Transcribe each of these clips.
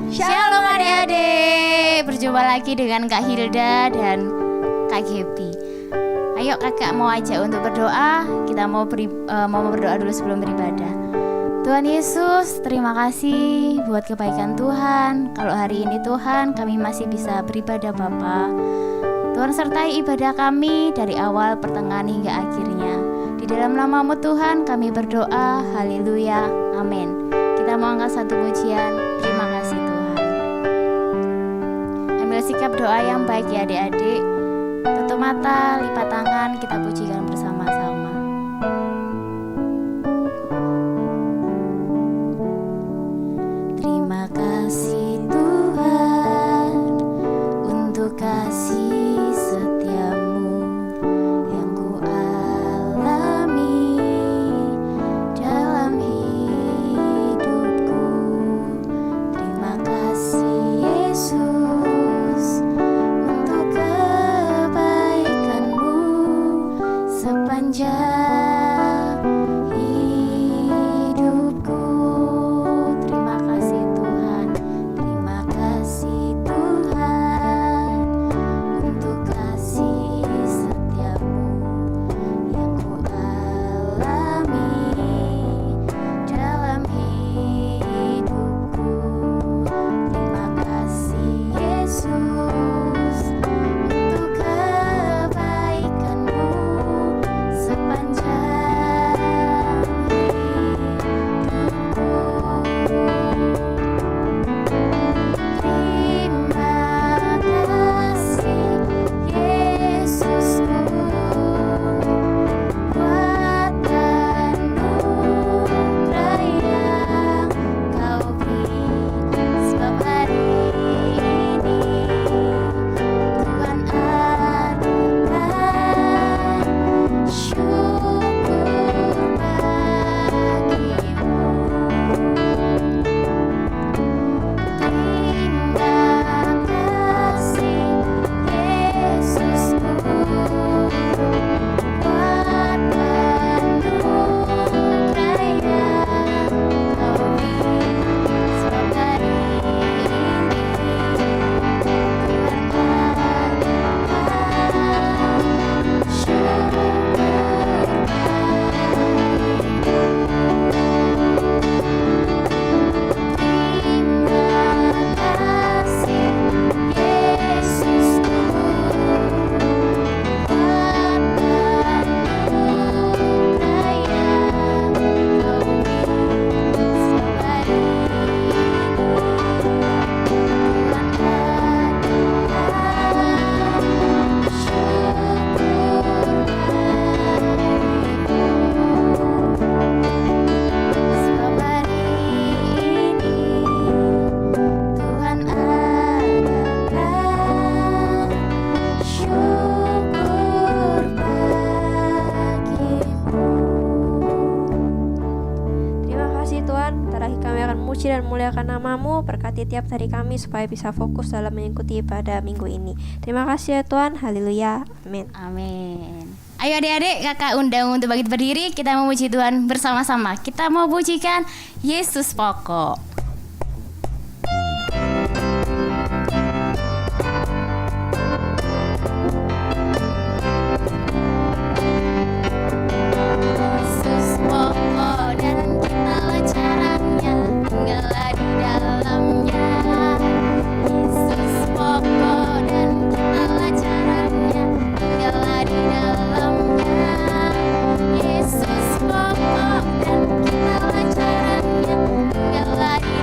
Shalom adik-adik, berjumpa lagi dengan Kak Hilda dan Kak Gebi. Ayo kakak mau ajak untuk berdoa. Kita mau berdoa dulu sebelum beribadah. Tuhan Yesus, terima kasih buat kebaikan Tuhan. Kalau hari ini Tuhan kami masih bisa beribadah Bapa. Tuhan sertai ibadah kami dari awal, pertengahan hingga akhirnya. Di dalam nama-Mu Tuhan kami berdoa, haleluya, amin. Kita mau angkat satu pujian, terima kasih Tuhan. Ambil sikap doa yang baik ya adik-adik. Tutup mata, lipat tangan, kita pujikan bersama-sama. Terima kasih Tuhan untuk kasih setiamu yang ku alami dalam hidupku. Terima kasih Yesus untuk kebaikanmu sepanjang hidupku. Terima kasih Tuhan, terima kasih Tuhan untuk kasih setiamu yang ku alami dalam hidupku. Terima kasih Yesus untuk kebaikanmu sepanjang hidupku. Terima kasih Yesusku buat anugerah yang Kau beri, sebab hari ini Tuhan adakan syukur bagimu. Terima kasih Yesusku buat anugerah yang Kau beri, sebab hari ini Tuhan adakan syukur dan muliakan nama-Mu, berkati tiap hari kami supaya bisa fokus dalam mengikuti ibadah minggu ini. Terima kasih ya Tuhan, haleluya, amin. Amin. Ayo adik-adik, kakak undang untuk bangkit berdiri. Kita memuji Tuhan bersama-sama. Kita mau pujikan Yesus pokok. Yesus pokok dan kita caranya, tinggallah di dalamnya. Yesus pokok dan kita caranya, tinggallah di dalamnya. Yesus pokok dan kita caranya, tinggallah di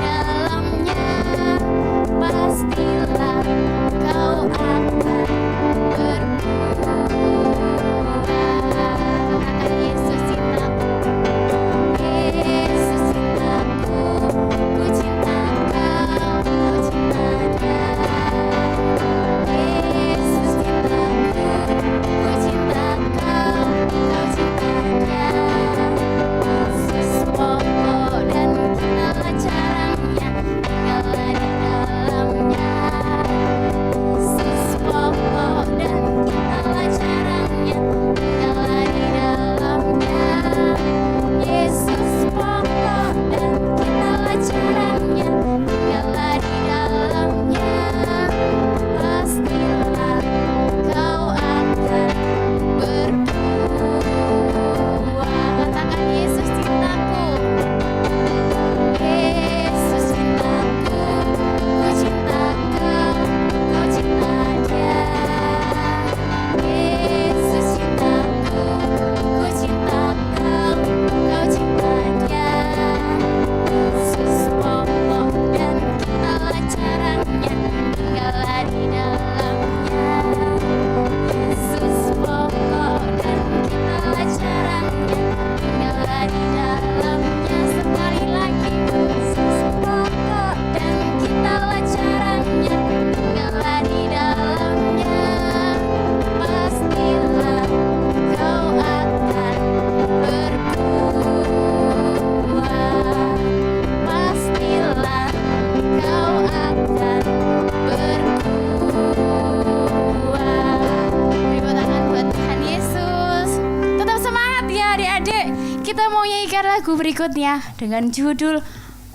lagu berikutnya dengan judul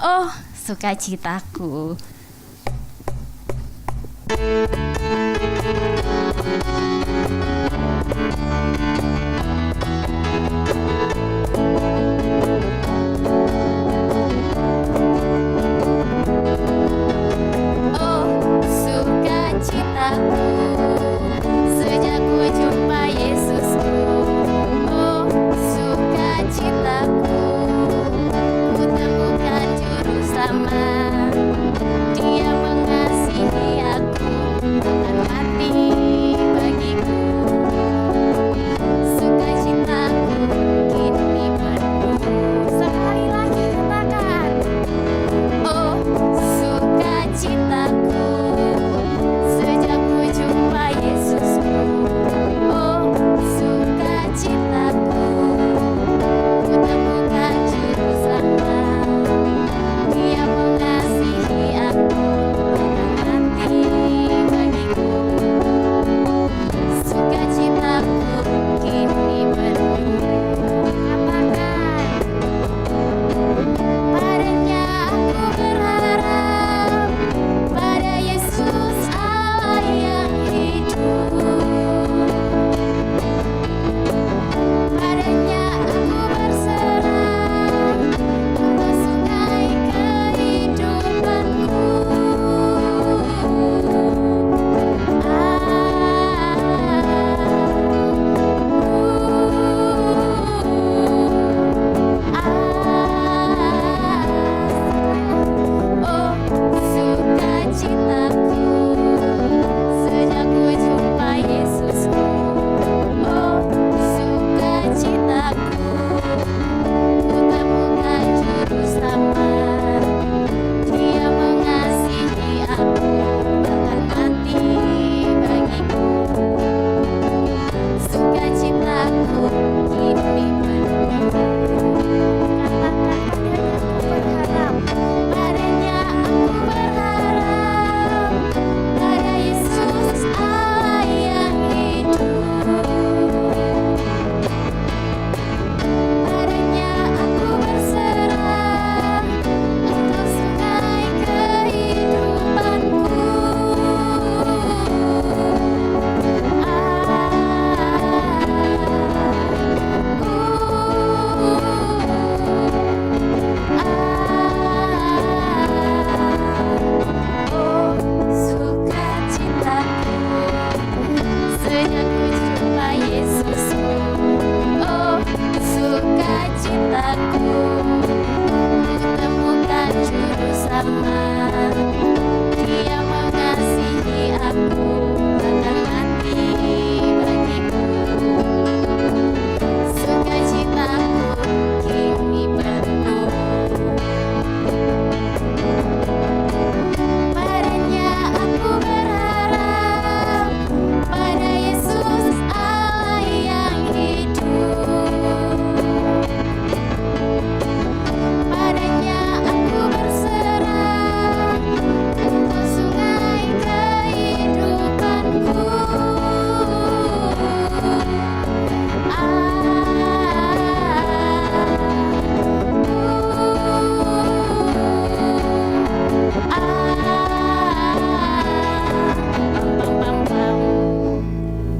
Oh Sukacitaku. Oh sukacitaku, sejak ku jumpa Yesusku. Oh sukacitaku, ku temukan juru selamat. Dia mengasihi aku dan mati bagiku. Sukacitaku kini penuh. Sekali lagi katakan. Oh sukacitaku, sejak ku jumpa Yesusku. Oh sukacitaku, ku temukan juru selamat. Dia mengasihi aku bahkan mati bagiku. Sukacitaku kini penuh. Katakan. Padanya aku berharap, pada Yesus Allah yang hidup. Padanya aku berserah untuk sungai kehidupanku. Oh sukacitaku, sejak ku jumpa Yesusku. Oh sukacitaku, ku temukan juru selamat. Dia mengasihi aku bahkan mati bagiku. Sukacitaku kini penuh. Katakan padanya aku berharap, pada Yesus Allah yang hidup. Padanya aku berserah untuk sungai kehidupanku. Oh sukacitaku, sejak ku jumpa Yesusku. Oh sukacitaku, ku temukan juru selamat. Dia mengasihi aku bahkan mati bagiku. Sukacitaku kini penuh. Padanya aku berharap, pada Yesus Allah yang hidup. Padanya aku berserah untuk sungai kehidupanku.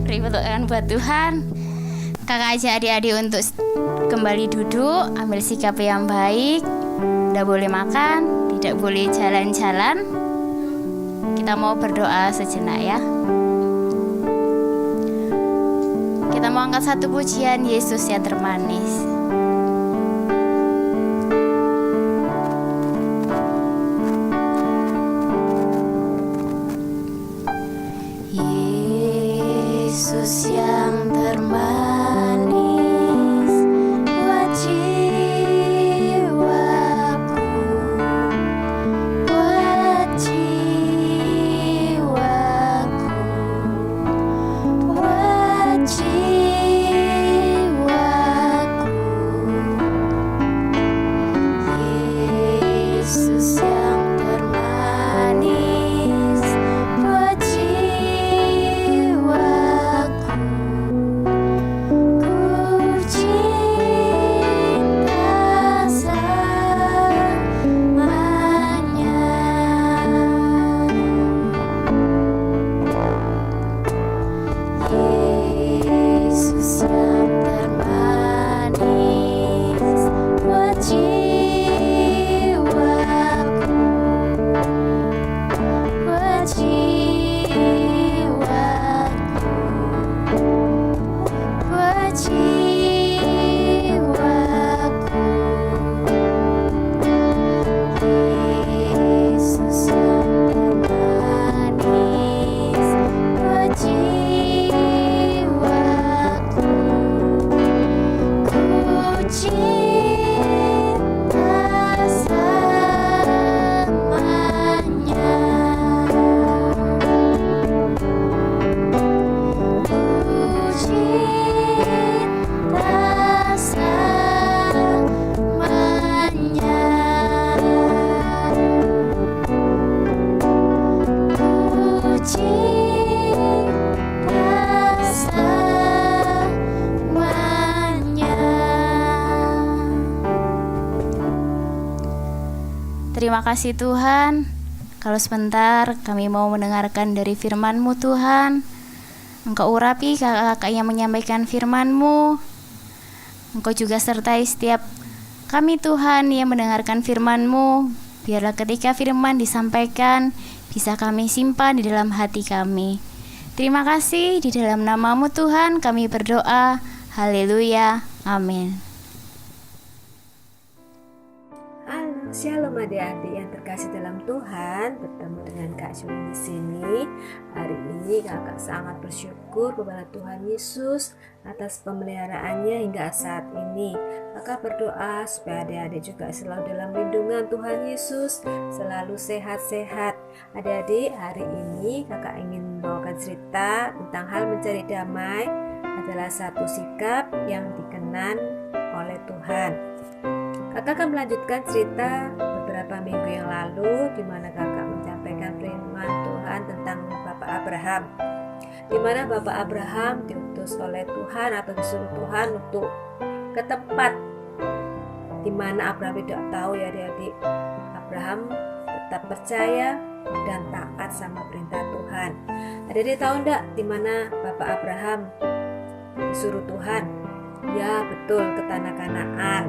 Beri tepuk tangan buat Tuhan. Kakak ajak adik-adik untuk kembali duduk, ambil sikap yang baik. Tidak boleh makan, tidak boleh jalan-jalan. Kita mau berdoa sejenak ya. Kita mau angkat satu pujian Yesus yang termanis. Yesus yang termanis buat jiwaku, buat jiwaku, buat jiwaku. Terima kasih Tuhan. Kalau sebentar kami mau mendengarkan dari firman-Mu Tuhan. Engkau urapi kakak-kakak yang menyampaikan firman-Mu. Engkau juga sertai setiap kami Tuhan yang mendengarkan firman-Mu. Biarlah ketika firman disampaikan bisa kami simpan di dalam hati kami. Terima kasih, di dalam nama-Mu Tuhan kami berdoa. Haleluya. Amin. Halo, shalom adik-adik yang terkasih dalam Tuhan. Bertemu dengan Kak Syuri di sini. Hari ini kakak sangat bersyukur kepada Tuhan Yesus atas pemeliharaannya hingga saat ini. Kakak berdoa supaya adik-adik juga selalu dalam lindungan Tuhan Yesus, selalu sehat-sehat. Adik-adik, hari ini kakak ingin membawakan cerita tentang hal mencari damai adalah satu sikap yang dikenan oleh Tuhan. Kakak akan melanjutkan cerita beberapa minggu yang lalu di mana kakak menyampaikan firman Tuhan tentang Bapak Abraham, di mana Bapak Abraham diutus oleh Tuhan atau disuruh Tuhan untuk ke tempat di mana Abraham tidak tahu ya adik-adik. Abraham tetap percaya dan taat sama perintah Tuhan. Adik-adik tahu enggak di mana Bapak Abraham disuruh Tuhan? Ya betul, ke tanah Kanaan.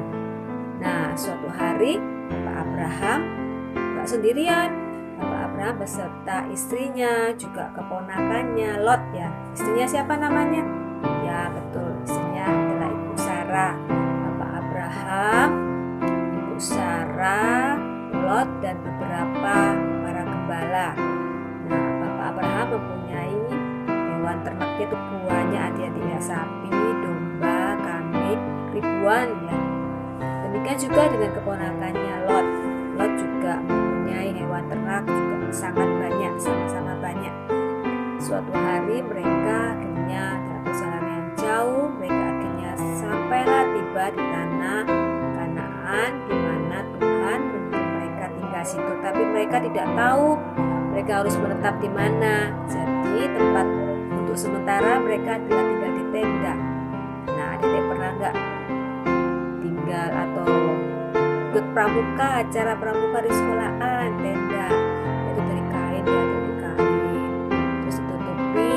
Nah, suatu hari Bapak Abraham gak sendirian. Bapak Abraham beserta istrinya, juga keponakannya Lot ya. Istrinya siapa namanya? Ya betul, istrinya adalah Ibu Sarah. Bapak Abraham, Ibu Sarah, Lot dan beberapa para gembala. Nah, Bapak Abraham mempunyai hewan ternaknya itu banyak adik-adik ya, sapi, domba, kambing, ribuan ya. Demikian juga dengan keponakannya Lot. Lot juga mempunyai hewan ternak juga sangat banyak, sama-sama banyak. Suatu hari mereka akhirnya dalam perjalanan yang jauh, mereka akhirnya sampailah tiba di tanah Kanaan di mana Tuhan menyuruh mereka tinggal situ. Tapi mereka tidak tahu mereka harus menetap di mana. Jadi tempat untuk sementara mereka adalah tinggal di tenda. Nah, adik-adik pernah nggak tinggal atau ikut pramuka, acara pramuka di sekolahan? Tenda itu dari kain ya, dari kain terus ditutupi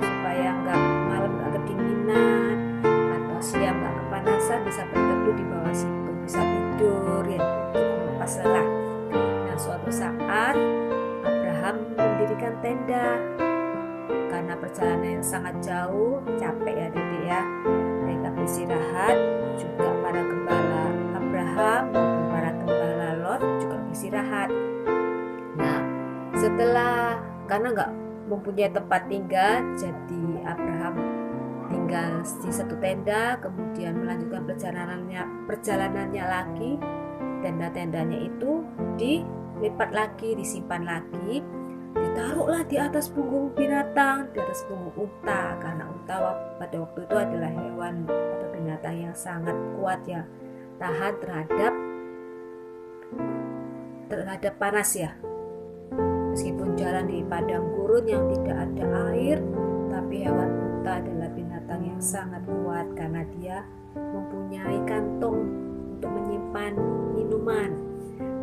supaya nggak malam nggak kedinginan atau siang nggak kepanasan, bisa berteduh di bawah situ, bisa tidur ya pas lelah. Nah, suatu saat Abraham mendirikan tenda karena perjalanan yang sangat jauh, capek ya adik-adik ya. Mereka beristirahat, juga para gembala Abraham maupun para gembala Lot juga beristirahat. Nah, setelah karena nggak mempunyai tempat tinggal, jadi Abraham tinggal di satu tenda, kemudian melanjutkan perjalanannya lagi. Tenda-tendanya itu dilipat lagi, disimpan lagi, ditaruhlah di atas punggung binatang, di atas punggung unta, karena unta pada waktu itu adalah hewan atau binatang yang sangat kuat ya, tahan terhadap panas ya. Meskipun jalan di padang gurun yang tidak ada air, tapi hewan unta adalah binatang yang sangat kuat karena dia mempunyai kantong untuk menyimpan minuman.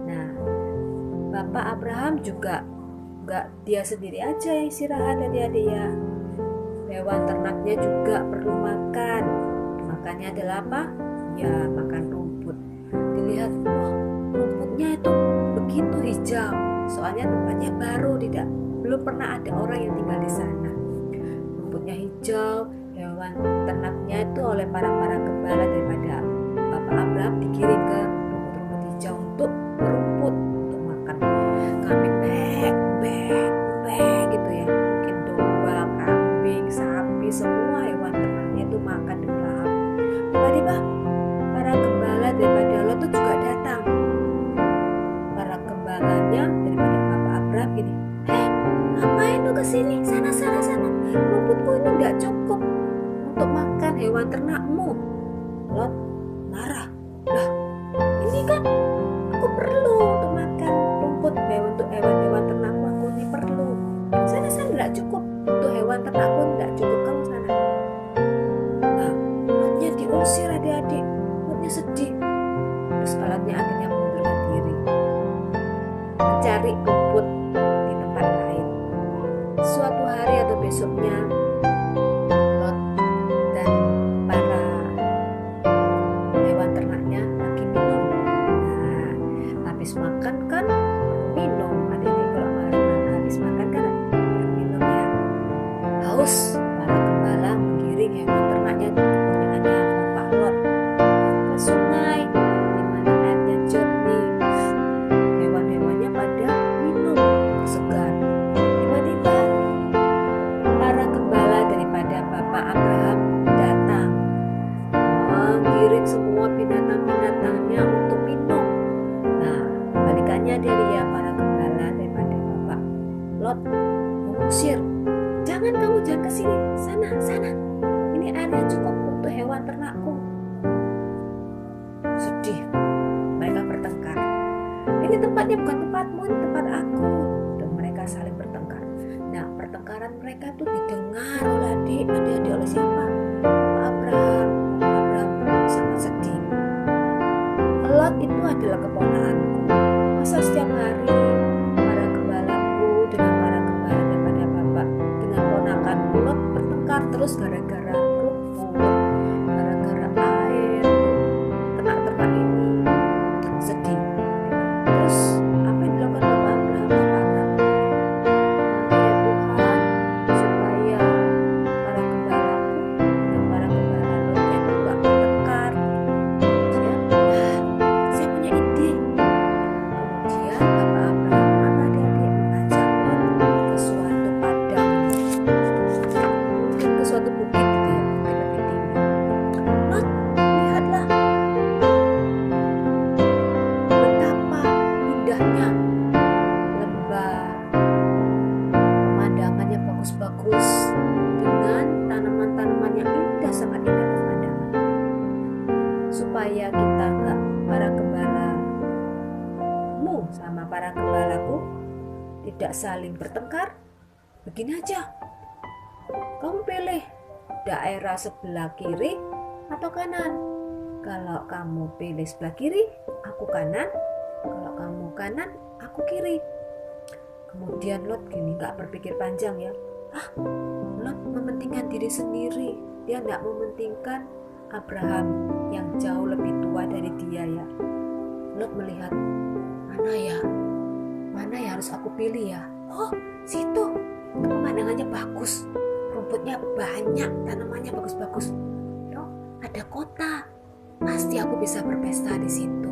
Nah, Bapak Abraham juga gak dia sendiri aja yang istirahat adik-adik ya. Hewan ternaknya juga perlu makan. Makannya adalah apa? Ya, makan rumput. Dilihat, wah, rumputnya itu begitu hijau. Soalnya tempatnya baru, belum pernah ada orang yang tinggal di sana. Rumputnya hijau, hewan ternaknya itu oleh para gembala daripada Bapak Abraham dikirim ke rumput-rumput hijau untuk berumput, untuk makan. Kambing bek gitu ya, mungkin domba, kambing, sapi, semua hewan ternaknya itu makan dengan lahap. Tiba-tiba para gembala daripada Lot itu juga datang. Para gembalanya daripada Bapak Abraham gini, ngapain lu kesini? Sana, rumputku ini nggak cukup untuk makan hewan ternakmu. Lot marah, lah ini kan aku perlu untuk makan rumput untuk hewan ternakku, aku ini perlu. Sana nggak cukup untuk hewan ternakku, nggak cukup, kamu sana. Nah, Lotnya diusir adik-adik, Lotnya sedih. Terus Lotnya akhirnya mengundurkan diri. mencari rumput di tempat lain. Suatu hari atau besoknya, Lot dan para hewan ternaknya lagi minum. Nah, habis makan kan minum. Adik-adik kalau habis makan kan minum ya. Haus, para gembala menggiring hewan ternaknya kepunyaannya Bapak Lot ke sungai di mana airnya jernih. Hewan-hewannya pada minum segar. Tiba-tiba para gembala daripada Bapak Abraham datang menggiring semua binatang-binatangnya untuk minum. Nah, balikannya dari ya para gembala daripada Bapak Lot mengusir. Jangan kamu, jangan ke sini, sana. Ini airnya cukup untuk hewan ternakku. Sedih, mereka bertengkar. Ini tempatnya bukan tempatmu, ini tempat aku. Dan mereka saling bertengkar. Nah, pertengkaran mereka tuh didengar oleh adik-adik oleh siapa? Bapak Abraham. Bapak Abraham sangat sedih. Lot itu adalah keponakanku. Masa setiap hari para gembalaku dengan para gembala daripada bapak dengan ponakan Lot bertengkar terus gara-gara rumput, gara-gara air ternak-ternak ini. Sedih. Terus apa yang dilakukan Bapak Abraham? Bapak Abraham ya Tuhan, supaya para gembalaku dan para gembala Lotnya itu gak bertengkar. Saya punya ide. Kemudian Bapak Abraham sama adik-adik mengajak Lot ke suatu padang, mungkin ke suatu bukit gitu ya, bukit lebih tinggi. Lot, lihatlah betapa indahnya lembah, pemandangannya bagus-bagus dengan tanaman-tanaman yang indah, sangat indah pemandangan. Supaya kita enggak, para gembalamu sama para gembalaku tidak saling bertengkar, begini aja, kamu pilih daerah sebelah kiri atau kanan. Kalau kamu pilih sebelah kiri, aku kanan. Kalau kamu kanan, aku kiri. Kemudian Lot gini, gak berpikir panjang ya. Lot mementingkan diri sendiri. Dia gak mementingkan Abraham yang jauh lebih tua dari dia ya. Lot melihat, mana ya harus aku pilih ya. Oh, situ pemandangannya bagus, rumputnya banyak, tanamannya bagus-bagus. Oh, ada kota, pasti aku bisa berpesta di situ.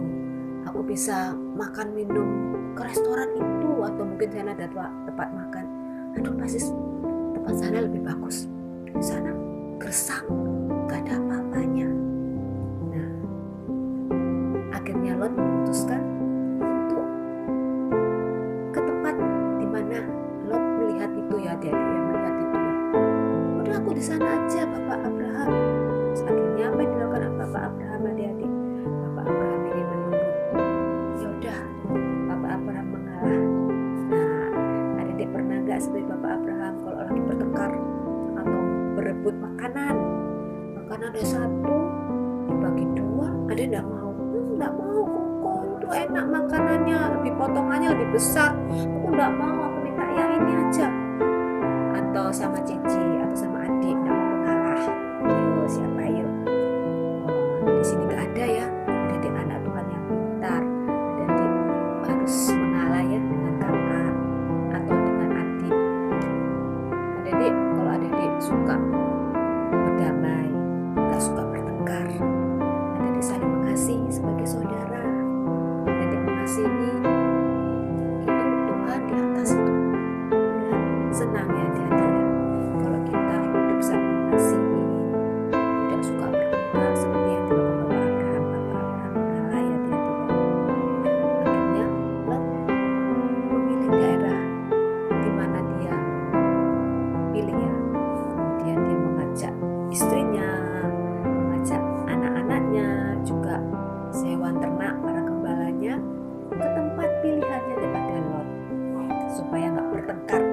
Aku bisa makan minum ke restoran itu, atau mungkin sana ada tempat makan. Aduh, pasti tempat sana lebih bagus. Di sana gersang, gak ada apa-apanya. Nah, akhirnya Lot memutuskan untuk ke tempat di mana Lot melihat itu ya, dia melihat itu ya. Udah, aku di sana aja, Bapak Abraham. Terus akhirnya apa yang dilakukan Bapak Abraham, adik-adik? Bapak Abraham ini menurut. Ya udah, Bapak Abraham mengalah. Nah, adik-adik pernah nggak seperti Bapak Abraham kalau lagi bertengkar atau berebut makanan ada satu dibagi dua, ada nggak mau, koko itu enak makanannya, lebih potongannya lebih besar, aku nggak mau, aku minta yang ini aja. Atau sama cici atau sama adik nggak mau mengalah, ayo siapa yuk? Di sini nggak ada ya, adik anak Tuhan yang pintar, adik harus mengalah ya dengan kakak atau dengan adik. Adik kalau adik suka berdamai, gak suka bertengkar, adik saling mengasihi sebagai saudara, adik mengasihi itu Tuhan di atas itu ya, senang ya adik-adik ya. Kalau kita hidup saling mengasihi, tidak suka bertengkar seperti yang dilakukan Bapak Abraham mengalah ya adik-adik ya. Akhirnya Lot memilih daerah di mana dia pilih ya. Kemudian dia mengajak istrinya, mengajak anak-anaknya, juga hewan ternak, para gembalanya ke tempat pilihannya daripada Lot, supaya nggak bertengkar.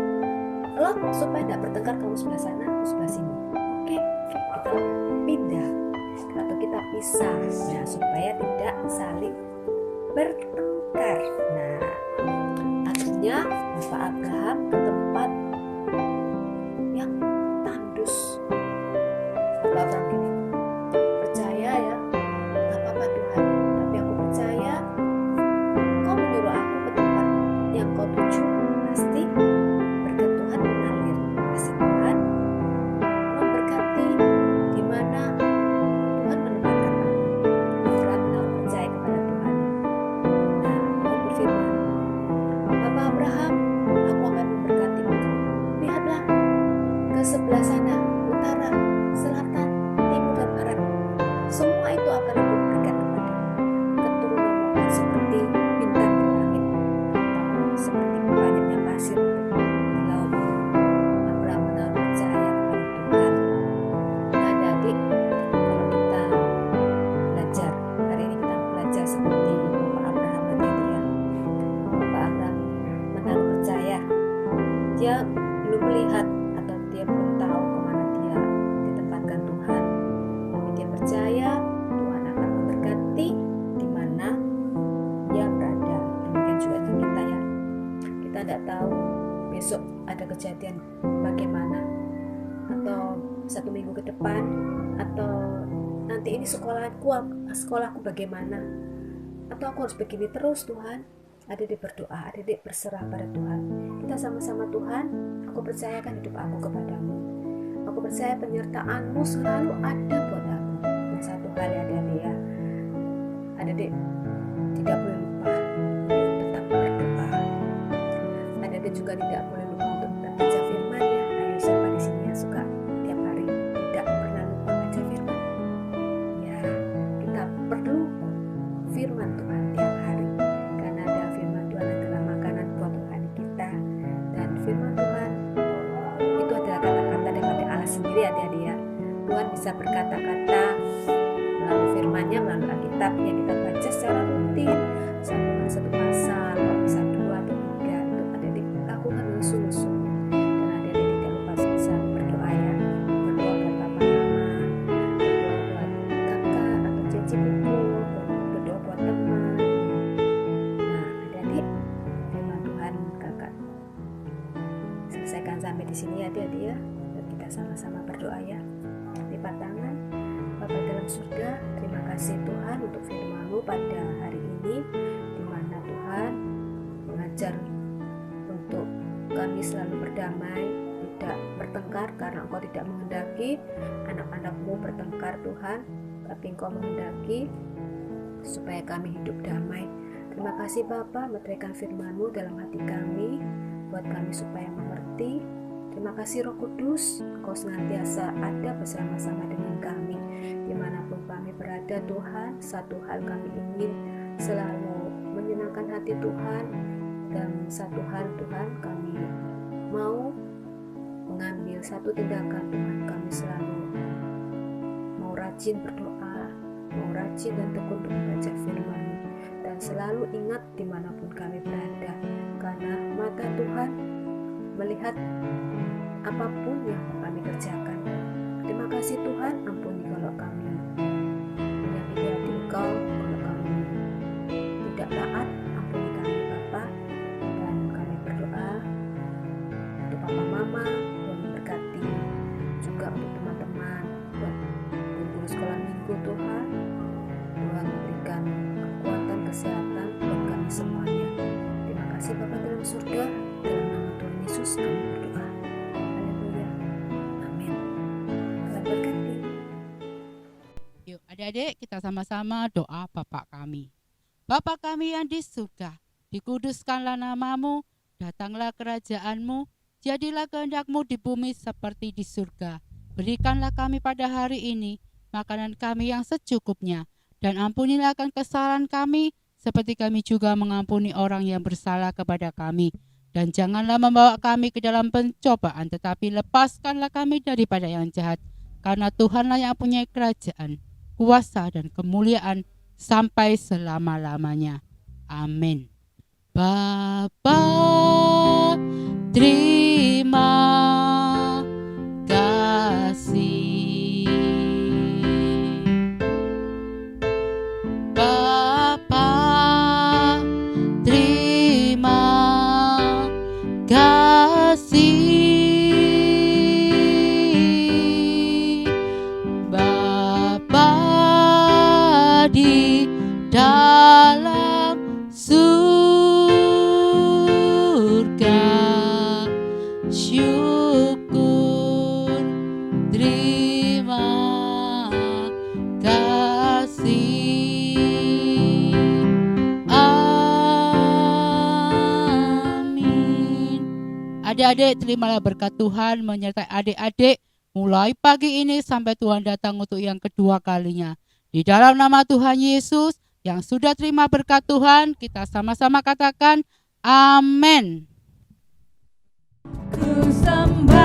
Lot, supaya nggak bertengkar, kamu sebelah sana, aku sebelah sini. Oke, kita pindah atau kita pisah, nah supaya tidak saling bertengkar. Nah, akhirnya perginya Bapak Abraham ke tempat yang tandus. Bapak Abraham gini, percaya ya, gak apa-apa Tuhan, tapi aku percaya Kau menyuruh aku ke tempat yang Kau tuju, pasti berkat Tuhan mengalir, kasih Tuhan memberkati di mana Tuhan menempatkan aku. Abraham menaruh percaya kepada Tuhan. Nah, Tuhan berfirman, Bapak Abraham, aku akan memberkati engkau. Lihatlah ke sebelah sana, utara, selatan, timur dan barat. Semua itu akan aku berikan kepadamu. Keturunanmu akan seperti bintang di langit, atau seperti banyaknya pasir di laut. Abraham menaruh percaya kepada Tuhan. Nah, adik, kalau kita belajar, hari ini kita belajar seperti Bapak Abraham tadi ya. Bapak Abraham menaruh percaya. Dia belum melihat atau dia belum tahu kemana dia ditempatkan Tuhan, tapi dia percaya Tuhan akan memberkati di mana dia berada. Demikian juga dengan kita ya. Kita tidak tahu besok ada kejadian bagaimana, atau 1 minggu ke depan, atau nanti ini sekolahku bagaimana, atau aku harus begini terus. Tuhan, adik berdoa, adik berserah pada Tuhan. Kita sama-sama, Tuhan, aku percayakan hidup aku kepadamu. Aku percaya penyertaan-Mu selalu ada buat aku. Dan satu hal ya adik ya, adik tidak boleh lupa untuk tetap berdoa. Adik juga tidak boleh lupa untuk membaca firman-Nya. Ayo, siapa di sini yang suka tiap hari tidak pernah lupa baca firman? Ya, kita perlu firman Tuhan tiap hari, karena ada firman Tuhan adalah makanan buat rohani kita. Dan firman Tuhan itu adalah kata-kata daripada Allah sendiri adik-adik ya. Tuhan bisa berkata-kata melalui firman-Nya, melalui Alkitab yang kita baca secara rutin, satu pasal, bisa 2 atau 3, itu adik-adik lakukan dengan sungguh-sungguh. Dan adik-adik tidak lupa bisa berdoa ya, berdoa buat Bapak Mama, berdoa buat kakak atau cici buku, berdoa buat teman. Nah, adik-adik, firman Tuhan kakak selesaikan sampai di sini ya adik-adik ya. Dan kita sama-sama berdoa ya. Lipat tangan. Bapa dalam surga, terima kasih Tuhan untuk firman-Mu pada hari ini, di mana Tuhan mengajar untuk kami selalu berdamai, tidak bertengkar, karena Engkau tidak menghendaki anak-anak-Mu bertengkar Tuhan, tapi Engkau menghendaki supaya kami hidup damai. Terima kasih Bapa, meteraikan firman-Mu dalam hati kami, buat kami supaya mengerti. Terima kasih Roh Kudus, Engkau senantiasa ada bersama-sama dengan kami dimanapun kami berada Tuhan. Satu hal kami ingin selalu menyenangkan hati Tuhan, dan satu hal Tuhan kami mau mengambil satu tindakan Tuhan, kami selalu mau rajin berdoa, mau rajin dan tekun untuk membaca firman-Mu, dan selalu ingat dimanapun kami berada, karena mata Tuhan melihat apapun yang kami kerjakan. Terima kasih Tuhan, ampuni kalau kami menyakiti hati Engkau, kalau kami tidak taat, ampuni kami Bapa. Dan kami berdoa untuk Papa Mama, Tuhan memberkati juga untuk teman-teman, buat guru sekolah minggu Tuhan. Tuhan memberikan kekuatan, kesehatan buat kami semuanya. Terima kasih Bapa dalam surga, dalam nama Tuhan Yesus kami berdoa. Haleluya. Amin. Tuhan berkati. Yuk adik-adik, kita sama-sama doa Bapa kami. Bapa kami yang di surga, dikuduskanlah nama-Mu, datanglah kerajaan-Mu, jadilah kehendak-Mu di bumi seperti di surga. Berikanlah kami pada hari ini makanan kami yang secukupnya, dan ampunilah akan kesalahan kami, seperti kami juga mengampuni orang yang bersalah kepada kami. Dan janganlah membawa kami ke dalam pencobaan, tetapi lepaskanlah kami daripada yang jahat. Karena Tuhanlah yang punya kerajaan, kuasa dan kemuliaan sampai selama-lamanya. Amin. Bapa, terima kasih. Bapa, terima kasih. Bapa di dalam surga, syukur terima kasih. Amin. Adik-adik, terimalah berkat Tuhan menyertai adik-adik mulai pagi ini sampai Tuhan datang untuk yang kedua kalinya. Di dalam nama Tuhan Yesus, yang sudah terima berkat Tuhan, kita sama-sama katakan amin. Ku sembah